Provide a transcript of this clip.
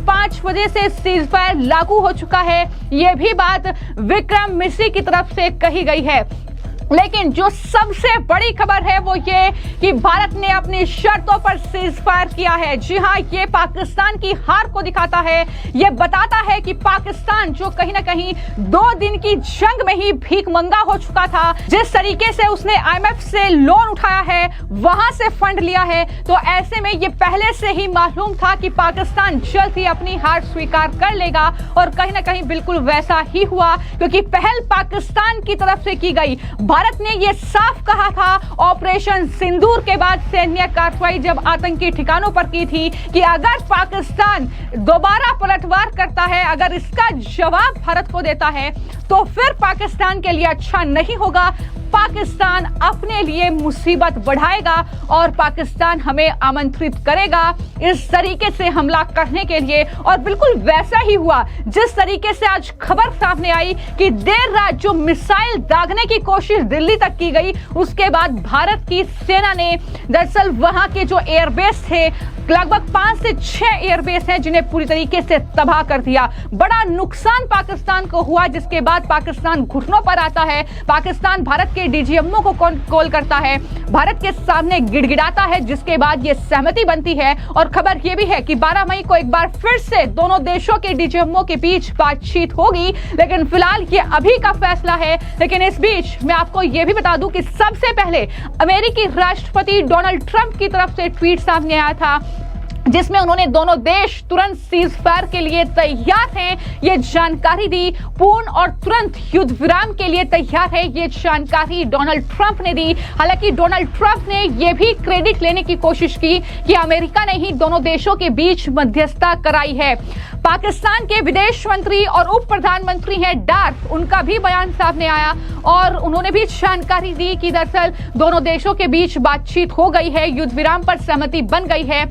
5 बजे से cease fire लागू हो चुका है। यह भी बात विक्रम मिश्री की तरफ से कही गई है। लेकिन जो सबसे बड़ी खबर है वो ये कि भारत ने अपनी शर्तों पर सीज फायर किया है। जी हां, ये पाकिस्तान की हार को दिखाता है। ये बताता है कि पाकिस्तान जो कहीं ना कहीं 2 दिन की जंग में ही भीख मंगा हो चुका था, जिस तरीके से उसने IMF से लोन उठाया है, वहां से फंड लिया है, तो ऐसे में ये पहले से ही मालूम था कि पाकिस्तान जल्द ही अपनी हार स्वीकार कर लेगा। और कहीं ना कहीं बिल्कुल वैसा ही हुआ, क्योंकि पहल पाकिस्तान की तरफ से की गई। भारत ने यह साफ कहा था ऑपरेशन सिंदूर के बाद सैन्य कार्रवाई जब आतंकी ठिकानों पर की थी कि अगर पाकिस्तान दोबारा पलटवार करता है, अगर इसका जवाब भारत को देता है, तो फिर पाकिस्तान के लिए अच्छा नहीं होगा। पाकिस्तान अपने लिए मुसीबत बढ़ाएगा और पाकिस्तान हमें आमंत्रित करेगा इस तरीके से हमला करने के लिए। और बिल्कुल वैसा ही हुआ जिस तरीके से आज खबर सामने आई कि देर रात जो मिसाइल दागने की कोशिश दिल्ली तक की गई, उसके बाद भारत की सेना ने दरअसल वहां के जो एयरबेस थे, लगभग 5 से 6 एयरबेस हैं, जिन्हें पूरी तरीके से तबाह कर दिया। बड़ा नुकसान पाकिस्तान को हुआ, जिसके बाद पाकिस्तान घुटनों पर आता है। पाकिस्तान भारत के DGMO को कॉल करता है, भारत के सामने गिड़गिड़ाता है, जिसके बाद यह सहमति बनती है। और खबर यह भी है कि 12 मई को एक बार फिर से दोनों देशों के DGMO के बीच बातचीत होगी, लेकिन फिलहाल ये अभी का फैसला है। लेकिन इस बीच मैं आपको यह भी बता दूं कि सबसे पहले अमेरिकी राष्ट्रपति डोनाल्ड ट्रंप की तरफ से ट्वीट सामने आया था, जिसमें उन्होंने दोनों देश तुरंत सीज फायर के लिए तैयार हैं, ये जानकारी दी। पूर्ण और तुरंत युद्ध विराम के लिए तैयार है, ये जानकारी डोनाल्ड ट्रंप ने दी। हालांकि डोनाल्ड ट्रंप ने यह भी क्रेडिट लेने की कोशिश की कि अमेरिका ने ही दोनों देशों के बीच मध्यस्थता कराई है। पाकिस्तान के विदेश मंत्री और उप प्रधानमंत्री हैं डार्फ, उनका भी बयान सामने आया और उन्होंने भी जानकारी दी कि दरअसल दोनों देशों के बीच बातचीत हो गई है, युद्ध विराम पर सहमति बन गई है।